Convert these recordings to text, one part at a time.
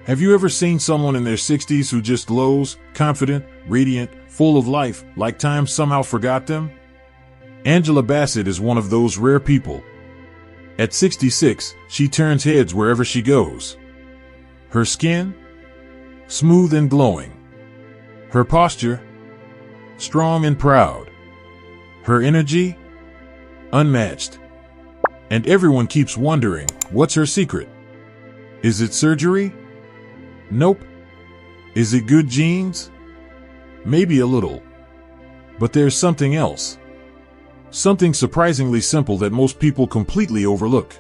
Have you ever seen someone in their 60s who just glows, confident, radiant, full of life, like time somehow forgot them? Angela Bassett is one of those rare people. At 66, she turns heads wherever she goes. Her skin? Smooth and glowing. Her posture? Strong and proud. Her energy? Unmatched. And everyone keeps wondering, what's her secret? Is it surgery? Nope. Is it good genes? Maybe a little. But there's something else. Something surprisingly simple that most people completely overlook.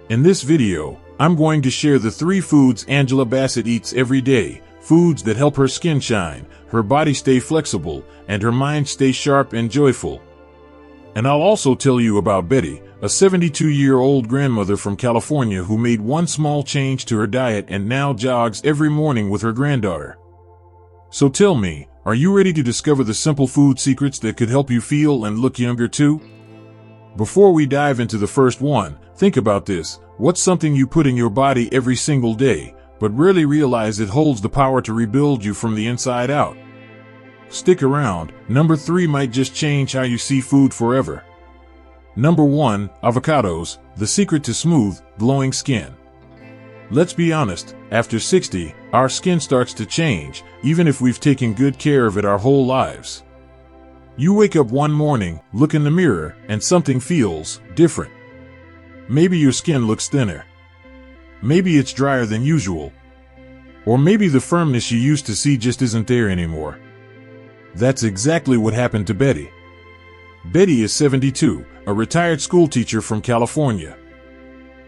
In this video, I'm going to share the 3 foods Angela Bassett eats every day, foods that help her skin shine, her body stay flexible, and her mind stay sharp and joyful. And I'll also tell you about Betty, a 72-year-old grandmother from California who made one small change to her diet and now jogs every morning with her granddaughter. So tell me, are you ready to discover the simple food secrets that could help you feel and look younger too? Before we dive into the first one, think about this. What's something you put in your body every single day, but rarely realize it holds the power to rebuild you from the inside out? Stick around, number 3 might just change how you see food forever. Number 1, avocados, the secret to smooth, glowing skin. Let's be honest, after 60, our skin starts to change, even if we've taken good care of it our whole lives. You wake up one morning, look in the mirror, and something feels different. Maybe your skin looks thinner. Maybe it's drier than usual. Or maybe the firmness you used to see just isn't there anymore. That's exactly what happened to Betty. Betty is 72, a retired schoolteacher from California.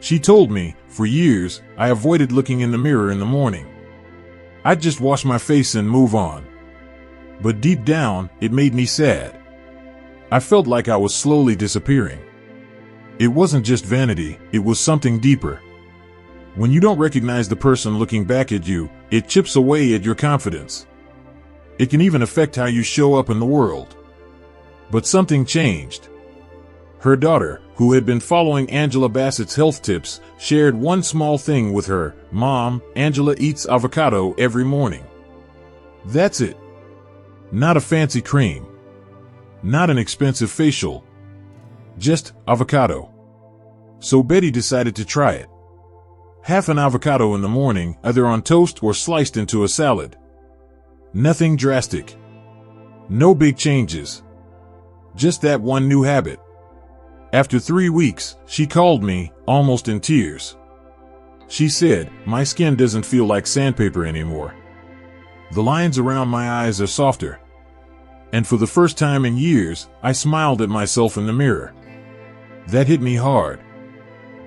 She told me, for years, I avoided looking in the mirror in the morning. I'd just wash my face and move on. But deep down, it made me sad. I felt like I was slowly disappearing. It wasn't just vanity, it was something deeper. When you don't recognize the person looking back at you, it chips away at your confidence. It can even affect how you show up in the world. But something changed. Her daughter, who had been following Angela Bassett's health tips, shared one small thing with her. Mom, Angela eats avocado every morning. That's it. Not a fancy cream. Not an expensive facial. Just avocado. So Betty decided to try it. Half an avocado in the morning, either on toast or sliced into a salad. Nothing drastic. No big changes. Just that one new habit. After 3 weeks, she called me, almost in tears. She said, "My skin doesn't feel like sandpaper anymore. The lines around my eyes are softer." And for the first time in years, I smiled at myself in the mirror. That hit me hard.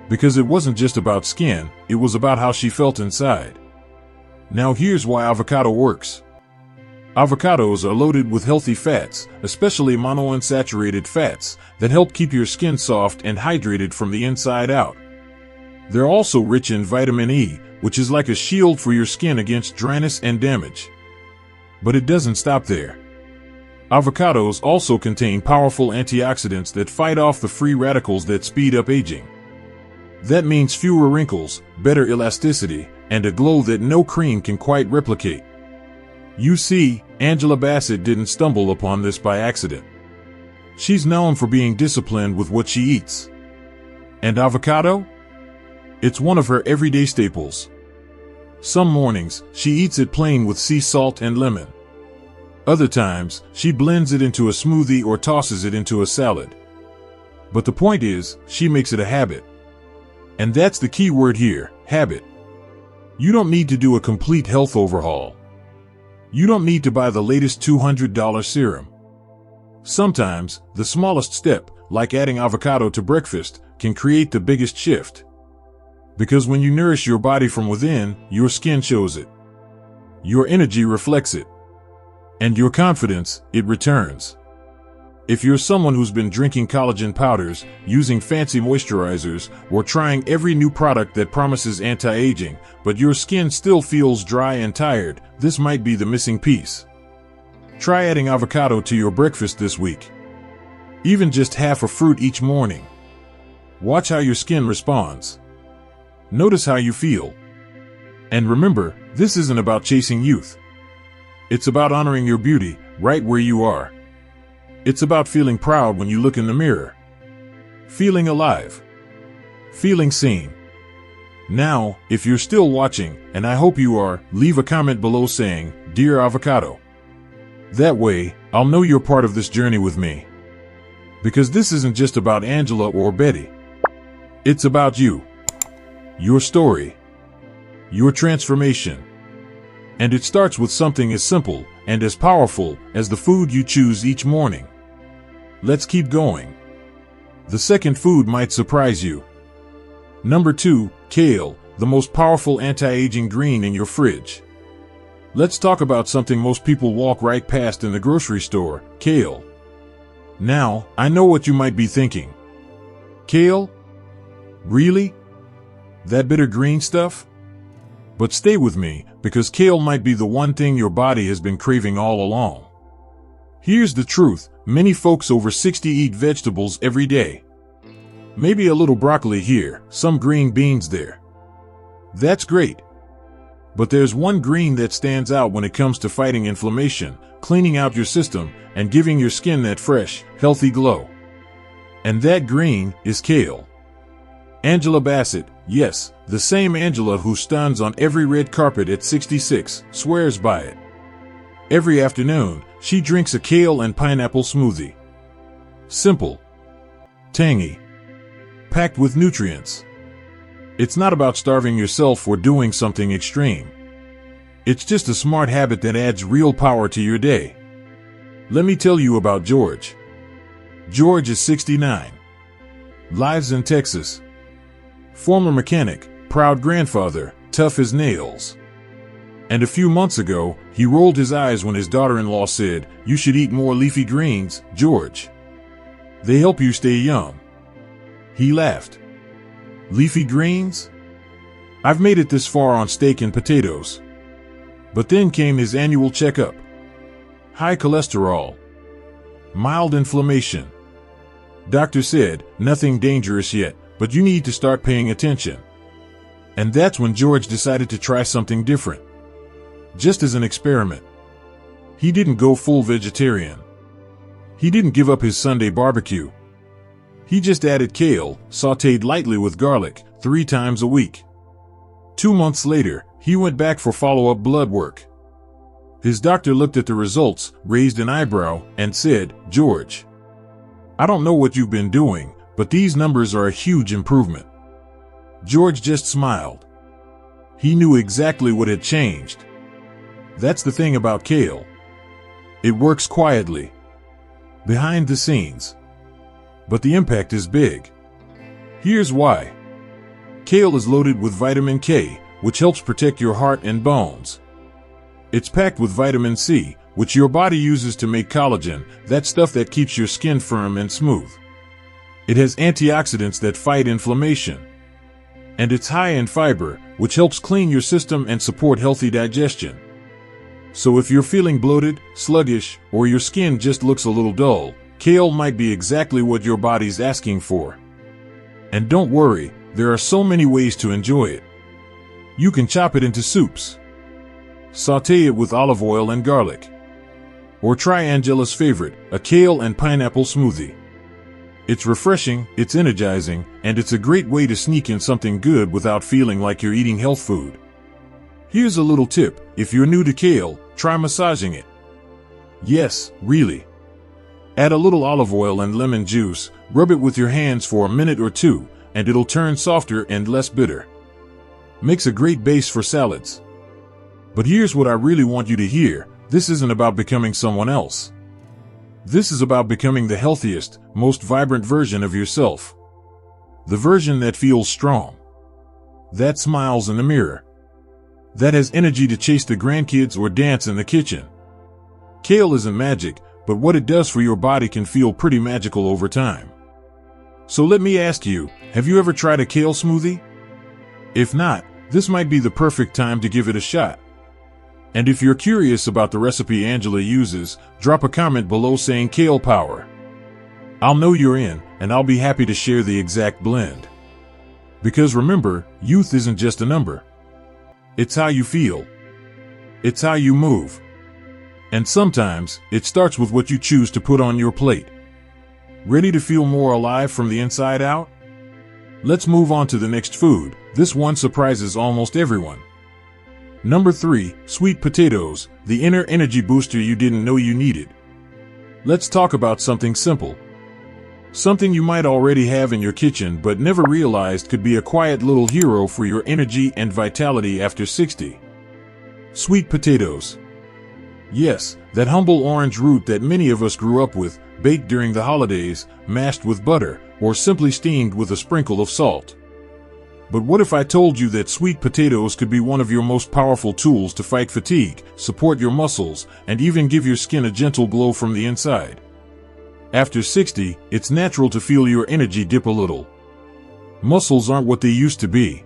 Because it wasn't just about skin, it was about how she felt inside. Now here's why avocado works. Avocados are loaded with healthy fats, especially monounsaturated fats, that help keep your skin soft and hydrated from the inside out. They're also rich in vitamin E, which is like a shield for your skin against dryness and damage. But it doesn't stop there. Avocados also contain powerful antioxidants that fight off the free radicals that speed up aging. That means fewer wrinkles, better elasticity, and a glow that no cream can quite replicate. You see, Angela Bassett didn't stumble upon this by accident. She's known for being disciplined with what she eats. And avocado? It's one of her everyday staples. Some mornings, she eats it plain with sea salt and lemon. Other times, she blends it into a smoothie or tosses it into a salad. But the point is, she makes it a habit. And that's the key word here, habit. You don't need to do a complete health overhaul. You don't need to buy the latest $200 serum. Sometimes, the smallest step, like adding avocado to breakfast, can create the biggest shift. Because when you nourish your body from within, your skin shows it. Your energy reflects it. And your confidence, it returns. If you're someone who's been drinking collagen powders, using fancy moisturizers, or trying every new product that promises anti-aging, but your skin still feels dry and tired, this might be the missing piece. Try adding avocado to your breakfast this week. Even just half a fruit each morning. Watch how your skin responds. Notice how you feel. And remember, this isn't about chasing youth. It's about honoring your beauty, right where you are. It's about feeling proud when you look in the mirror. Feeling alive. Feeling seen. Now, if you're still watching, and I hope you are, leave a comment below saying, "Dear Avocado." That way, I'll know you're part of this journey with me. Because this isn't just about Angela or Betty. It's about you. Your story. Your transformation. And it starts with something as simple and as powerful as the food you choose each morning. Let's keep going. The second food might surprise you. Number 2, kale, the most powerful anti-aging green in your fridge. Let's talk about something most people walk right past in the grocery store, kale. Now, I know what you might be thinking. Kale? Really? That bitter green stuff? But stay with me, because kale might be the one thing your body has been craving all along. Here's the truth, many folks over 60 eat vegetables every day. Maybe a little broccoli here, some green beans there. That's great. But there's one green that stands out when it comes to fighting inflammation, cleaning out your system, and giving your skin that fresh, healthy glow. And that green is kale. Angela Bassett, yes, the same Angela who stuns on every red carpet at 66, swears by it. Every afternoon, she drinks a kale and pineapple smoothie. Simple. Tangy. Packed with nutrients. It's not about starving yourself or doing something extreme. It's just a smart habit that adds real power to your day. Let me tell you about George. George is 69. Lives in Texas. Former mechanic, proud grandfather, tough as nails. And a few months ago, he rolled his eyes when his daughter-in-law said, "You should eat more leafy greens, George. They help you stay young." He laughed. Leafy greens? I've made it this far on steak and potatoes. But then came his annual checkup. High cholesterol. Mild inflammation. Doctor said, nothing dangerous yet, but you need to start paying attention. And that's when George decided to try something different. Just as an experiment. He didn't go full vegetarian. He didn't give up his Sunday barbecue. He just added kale, sautéed lightly with garlic, 3 times a week. 2 months later, he went back for follow-up blood work. His doctor looked at the results, raised an eyebrow, and said, "George, I don't know what you've been doing, but these numbers are a huge improvement." George just smiled. He knew exactly what had changed. That's the thing about kale. It works quietly. Behind the scenes. But the impact is big. Here's why. Kale is loaded with vitamin K, which helps protect your heart and bones. It's packed with vitamin C, which your body uses to make collagen, that stuff that keeps your skin firm and smooth. It has antioxidants that fight inflammation. And it's high in fiber, which helps clean your system and support healthy digestion. So if you're feeling bloated, sluggish, or your skin just looks a little dull, kale might be exactly what your body's asking for. And don't worry, there are so many ways to enjoy it. You can chop it into soups. Sauté it with olive oil and garlic. Or try Angela's favorite, a kale and pineapple smoothie. It's refreshing, it's energizing, and it's a great way to sneak in something good without feeling like you're eating health food. Here's a little tip, if you're new to kale, try massaging it. Yes, really. Add a little olive oil and lemon juice, rub it with your hands for a minute or 2, and it'll turn softer and less bitter. Makes a great base for salads. But here's what I really want you to hear, this isn't about becoming someone else. This is about becoming the healthiest, most vibrant version of yourself. The version that feels strong. That smiles in the mirror. That has energy to chase the grandkids or dance in the kitchen. Kale isn't magic, but what it does for your body can feel pretty magical over time. So let me ask you, have you ever tried a kale smoothie? If not, this might be the perfect time to give it a shot. And if you're curious about the recipe Angela uses, drop a comment below saying kale power. I'll know you're in, and I'll be happy to share the exact blend. Because remember, youth isn't just a number. It's how you feel. It's how you move. And sometimes, it starts with what you choose to put on your plate. Ready to feel more alive from the inside out? Let's move on to the next food. This one surprises almost everyone. Number 3, sweet potatoes, the inner energy booster you didn't know you needed. Let's talk about something simple. Something you might already have in your kitchen but never realized could be a quiet little hero for your energy and vitality after 60. Sweet potatoes. Yes, that humble orange root that many of us grew up with, baked during the holidays, mashed with butter, or simply steamed with a sprinkle of salt. But what if I told you that sweet potatoes could be one of your most powerful tools to fight fatigue, support your muscles, and even give your skin a gentle glow from the inside? After 60, it's natural to feel your energy dip a little. Muscles aren't what they used to be.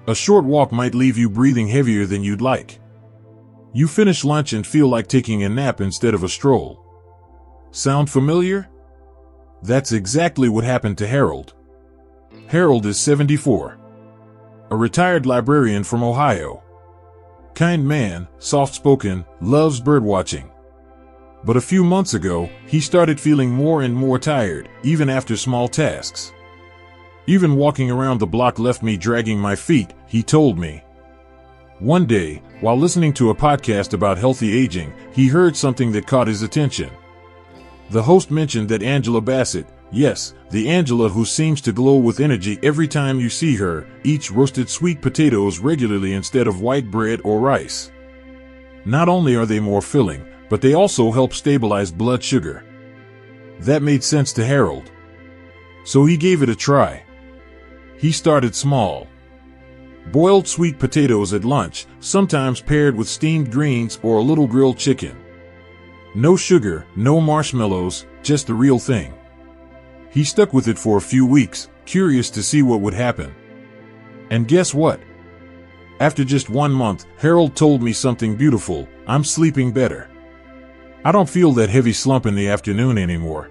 A short walk might leave you breathing heavier than you'd like. You finish lunch and feel like taking a nap instead of a stroll. Sound familiar? That's exactly what happened to Harold. Harold is 74. A retired librarian from Ohio. Kind man, soft-spoken, loves birdwatching. But a few months ago, he started feeling more and more tired, even after small tasks. Even walking around the block left me dragging my feet, he told me. One day, while listening to a podcast about healthy aging, he heard something that caught his attention. The host mentioned that Angela Bassett, yes, the Angela who seems to glow with energy every time you see her, eats roasted sweet potatoes regularly instead of white bread or rice. Not only are they more filling, but they also help stabilize blood sugar. That made sense to Harold. So he gave it a try. He started small. Boiled sweet potatoes at lunch, sometimes paired with steamed greens or a little grilled chicken. No sugar, no marshmallows, just the real thing. He stuck with it for a few weeks, curious to see what would happen. And guess what? After just 1 month, Harold told me something beautiful. I'm sleeping better. I don't feel that heavy slump in the afternoon anymore.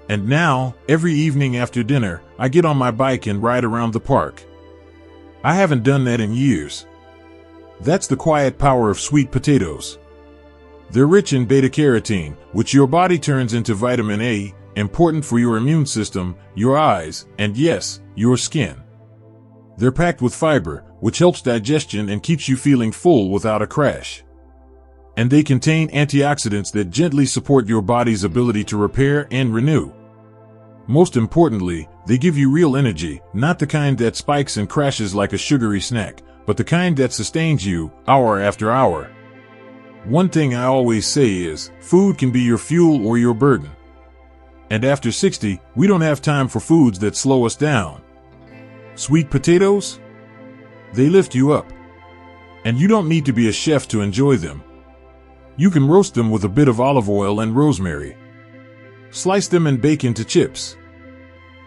And now, every evening after dinner, I get on my bike and ride around the park. I haven't done that in years. That's the quiet power of sweet potatoes. They're rich in beta-carotene, which your body turns into vitamin A, important for your immune system, your eyes, and yes, your skin. They're packed with fiber, which helps digestion and keeps you feeling full without a crash. And they contain antioxidants that gently support your body's ability to repair and renew. Most importantly, they give you real energy, not the kind that spikes and crashes like a sugary snack, but the kind that sustains you, hour after hour. One thing I always say is, food can be your fuel or your burden. And after 60, we don't have time for foods that slow us down. Sweet potatoes? They lift you up. And you don't need to be a chef to enjoy them. You can roast them with a bit of olive oil and rosemary. Slice them and bake into chips.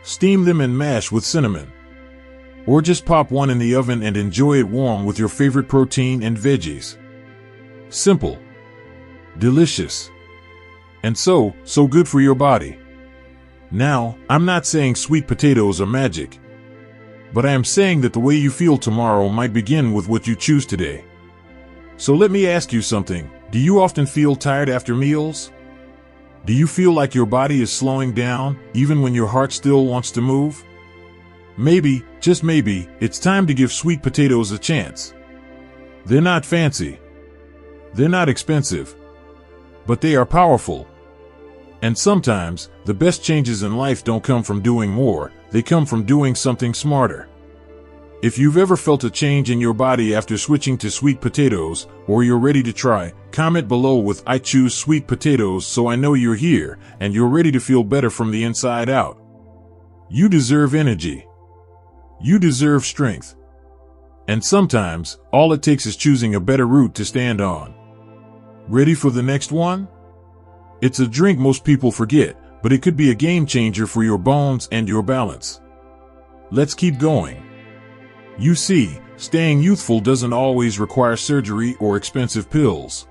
Steam them and mash with cinnamon. Or just pop one in the oven and enjoy it warm with your favorite protein and veggies. Simple. Delicious. And so good for your body. Now, I'm not saying sweet potatoes are magic. But I am saying that the way you feel tomorrow might begin with what you choose today. So let me ask you something. Do you often feel tired after meals? Do you feel like your body is slowing down, even when your heart still wants to move? Maybe, just maybe, it's time to give sweet potatoes a chance. They're not fancy. They're not expensive. But they are powerful. And sometimes, the best changes in life don't come from doing more, they come from doing something smarter. If you've ever felt a change in your body after switching to sweet potatoes, or you're ready to try, comment below with "I choose sweet potatoes" so I know you're here, and you're ready to feel better from the inside out. You deserve energy. You deserve strength. And sometimes, all it takes is choosing a better route to stand on. Ready for the next one? It's a drink most people forget, but it could be a game changer for your bones and your balance. Let's keep going. You see, staying youthful doesn't always require surgery or expensive pills.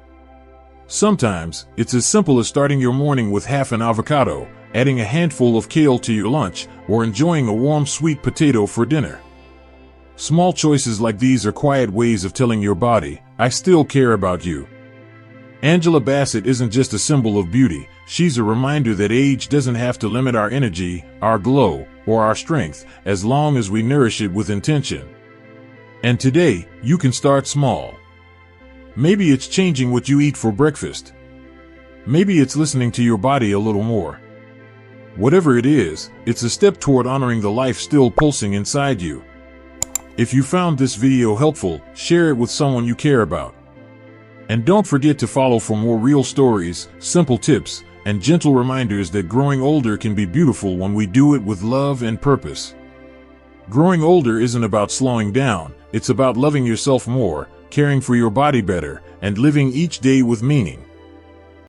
Sometimes, it's as simple as starting your morning with half an avocado, adding a handful of kale to your lunch, or enjoying a warm sweet potato for dinner. Small choices like these are quiet ways of telling your body, I still care about you. Angela Bassett isn't just a symbol of beauty, she's a reminder that age doesn't have to limit our energy, our glow, or our strength, as long as we nourish it with intention. And today, you can start small. Maybe it's changing what you eat for breakfast. Maybe it's listening to your body a little more. Whatever it is, it's a step toward honoring the life still pulsing inside you. If you found this video helpful, share it with someone you care about. And don't forget to follow for more real stories, simple tips, and gentle reminders that growing older can be beautiful when we do it with love and purpose. Growing older isn't about slowing down, it's about loving yourself more, caring for your body better, and living each day with meaning.